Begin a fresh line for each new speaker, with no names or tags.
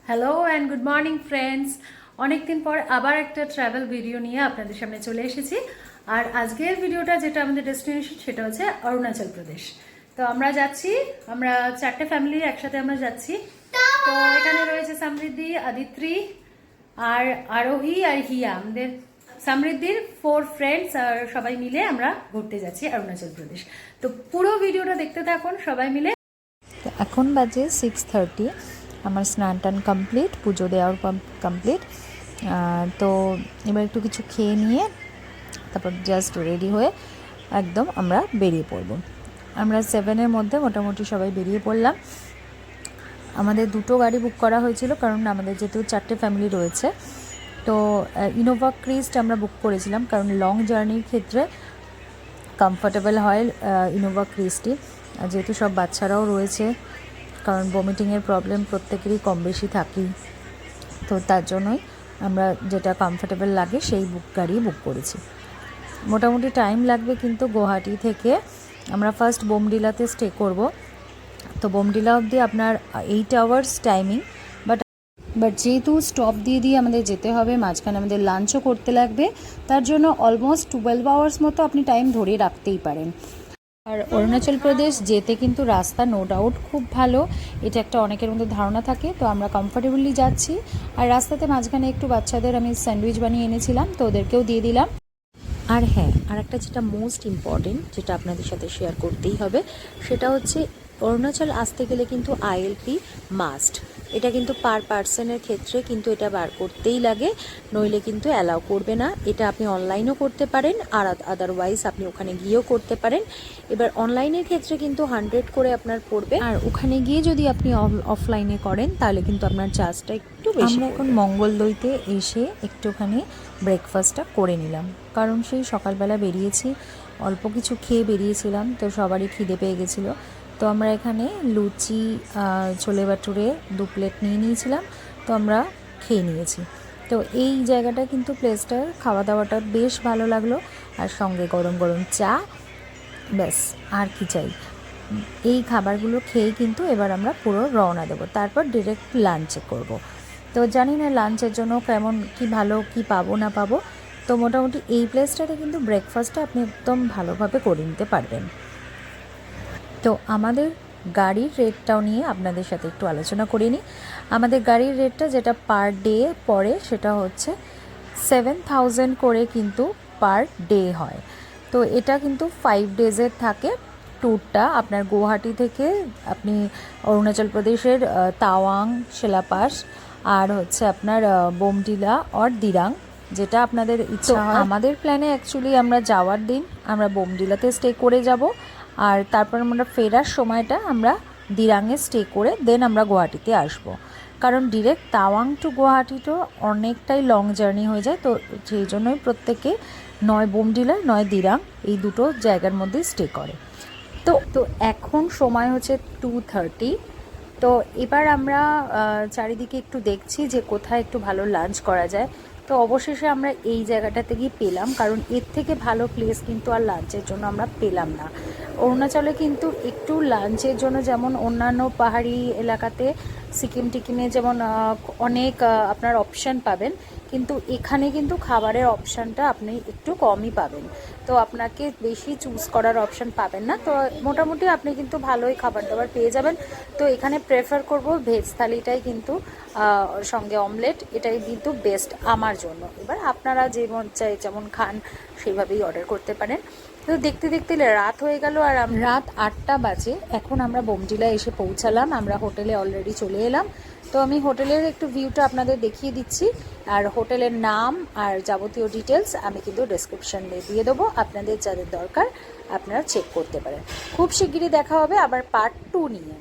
Hello and good morning friends. অনেকদিন পর আবার একটা ট্রাভেল ভিডিও নিয়ে আপনাদের সামনে চলে এসেছি। আর আজকের ভিডিওটা যেটা আমাদের ডেস্টিনেশন সেটা হচ্ছে অরুণাচল প্রদেশ। তো আমরা যাচ্ছি, আমরা 4টে ফ্যামিলি একসাথে আমরা যাচ্ছি। তো এখানে রয়েছে সমৃদ্ধি, আদিত্রি আর আরোহী আর হিয়া। আমাদের সমৃদ্ধির 4 ফ্রেন্ডস আর সবাই মিলে আমরা ঘুরতে যাচ্ছি অরুণাচল প্রদেশ। তো পুরো ভিডিওটা দেখতে থাকুন সবাই মিলে।
এখন বাজে 6:30। আমার স্নান টান কমপ্লিট, পুজো দেওয়ার কমপ্লিট। তো এবার একটু কিছু খেয়ে নিয়ে তারপর জাস্ট রেডি হয়ে একদম আমরা বেরিয়ে পড়ব। আমরা 7-এর মধ্যে মোটামুটি সবাই বেরিয়ে পড়লাম। আমাদের 2টো গাড়ি বুক করা হয়েছিল, কারণ আমাদের যেহেতু 4টে ফ্যামিলি রয়েছে। তো ইনোভা ক্রিস্ট আমরা বুক করেছিলাম, কারণ লং জার্নির ক্ষেত্রে কমফোর্টেবল হয় ইনোভা ক্রিস্টই। যেহেতু সব বাচ্চারাও রয়েছে, কারণ ভমিটিংয়ের প্রবলেম প্রত্যেকেরই কম বেশি থাকি, তো তার জন্যই আমরা যেটা কমফোর্টেবল লাগে সেই গাড়ি বুক করেছি। মোটামুটি টাইম লাগবে, কিন্তু গুয়াহাটি থেকে আমরা ফার্স্ট বোমডিলাতে স্টে করব। তো বোমডিলা অবধি আপনার 8 আওয়ার্স টাইমিং, বাট যেহেতু স্টপ দিয়ে দিয়ে আমাদের যেতে হবে, মাঝখানে আমাদের লাঞ্চও করতে লাগবে, তার জন্য অলমোস্ট 12 আওয়ার্স মতো আপনি টাইম ধরে রাখতেই পারেন। আর অরুণাচল প্রদেশ যেতে কিন্তু রাস্তা নো ডাউট খুব ভালো, এটা একটা অনেকের মধ্যে ধারণা থাকে। তো আমরা কমফোর্টেবলি যাচ্ছি। আর রাস্তাতে মাঝখানে একটু বাচ্চাদের আমি স্যান্ডউইচ বানিয়ে এনেছিলাম, তো ওদেরকেও দিয়ে দিলাম। আর হ্যাঁ, আর একটা যেটা মোস্ট ইম্পর্টেন্ট, যেটা আপনাদের সাথে শেয়ার করতেই হবে, সেটা হচ্ছে অরুণাচল আসতে গেলে কিন্তু ILP মাস্ট। এটা কিন্তু পার পার্সনের ক্ষেত্রে কিন্তু এটা বার করতেই লাগে, নইলে কিন্তু অ্যালাউ করবে না। এটা আপনি অনলাইনও করতে পারেন, আর আদারওয়াইজ আপনি ওখানে গিয়েও করতে পারেন। এবার অনলাইনের ক্ষেত্রে কিন্তু 100 করে আপনার পড়বে, আর ওখানে গিয়ে যদি আপনি অফলাইনে করেন তাহলে কিন্তু আপনার চার্জটা একটু বেশি। আমরা এখন মঙ্গলদৈতে এসে একটুখানি ব্রেকফাস্টটা করে নিলাম, কারণ সেই সকালবেলা বেরিয়েছি, অল্প কিছু খেয়ে বেরিয়েছিলাম, তো সবারই খিদে পেয়ে গেছিলো। তো আমরা এখানে লুচি, ছোলে বাটুরে 2 প্লেট নিয়ে নিয়েছিলাম, তো আমরা খেয়ে নিয়েছি। তো এই জায়গাটা কিন্তু প্লেসটার খাওয়া দাওয়াটা বেশ ভালো লাগলো, আর সঙ্গে গরম গরম চা, ব্যাস আর কি চাই। এই খাবারগুলো খেয়ে কিন্তু এবার আমরা পুরো রওনা দেবো, তারপর ডিরেক্ট লাঞ্চে করব। তো জানি না লাঞ্চের জন্য কেমন কি ভালো কি পাবো না পাবো। তো মোটামুটি এই প্লেসটাতে কিন্তু ব্রেকফাস্টটা আপনি একদম ভালোভাবে করে নিতে পারবেন। তো আমাদের গাড়ির রেটটাও নিয়ে আপনাদের সাথে একটু আলোচনা করে নিই। আমাদের গাড়ির রেটটা যেটা পার ডে পড়ে সেটা হচ্ছে 7,000 করে কিন্তু পার ডে হয়। তো এটা কিন্তু 5 ডেজের থাকে ট্যুরটা। আপনার গুয়াহাটি থেকে আপনি অরুণাচল প্রদেশের তাওয়াং, শিলাপাস, আর হচ্ছে আপনার বোমডিলা আর দিরাং, যেটা আপনাদের ইচ্ছা হয়। আমাদের প্ল্যানে অ্যাকচুয়ালি আমরা যাওয়ার দিন আমরা বোমডিলাতে স্টে করে যাব, আর তারপর আমরা ফেরার সময়টা আমরা দিরাঙে স্টে করে দেন আমরা গুয়াহাটিতে আসব। কারণ ডিরেক্ট তাওয়াং টু গুয়াহাটি তো অনেকটাই লং জার্নি হয়ে যায়, তো সেই জন্যই প্রত্যেকে নয় বোমডিলা নয় দিরাং এই দুটো জায়গার মধ্যে স্টে করে। তো এখন সময় হচ্ছে 2:30। তো এবার আমরা চারিদিকে একটু দেখছি যে কোথায় একটু ভালো লাঞ্চ করা যায়। তো অবশেষে আমরা এই জায়গাটাতে গিয়ে পেলাম, কারণ এর থেকে ভালো প্লেস কিন্তু আর লাঞ্চের জন্য আমরা পেলাম না। অরুণাচলে কিন্তু একটু লাঞ্চের জন্য, যেমন অন্যান্য পাহাড়ি এলাকাতে সিকিম টিকিমে যেমন অনেক আপনার অপশান পাবেন, কিন্তু এখানে কিন্তু খাবারের অপশানটা আপনি একটু কমই পাবেন। তো আপনাকে বেশি চুজ করার অপশান পাবেন না। তো মোটামুটি আপনি কিন্তু ভালোই খাবার দাবার পেয়ে যাবেন। তো এখানে প্রেফার করব ভেজ থালিটাই, কিন্তু সঙ্গে অমলেট, এটাই কিন্তু বেস্ট আমার জন্য। এবার আপনারা যেমন খান সেইভাবেই অর্ডার করতে পারেন। তো দেখতে দেখতে রাত হয়ে গেল, আর রাত 8টা বাজে। এখন আমরা বোমডিলা এসে পৌঁছালাম, আমরা হোটেলে অলরেডি চলে এলাম। তো আমি হোটেলের একটু ভিউটা আপনাদের দেখিয়ে দিচ্ছি, আর হোটেলের নাম আর যাবতীয় ডিটেলস আমি কিন্তু ডেসক্রিপশনে দিয়ে দেবো, আপনাদের যাদের দরকার আপনারা চেক করতে পারেন। খুব শিগগিরই দেখা হবে আবার পার্ট 2 নিয়ে।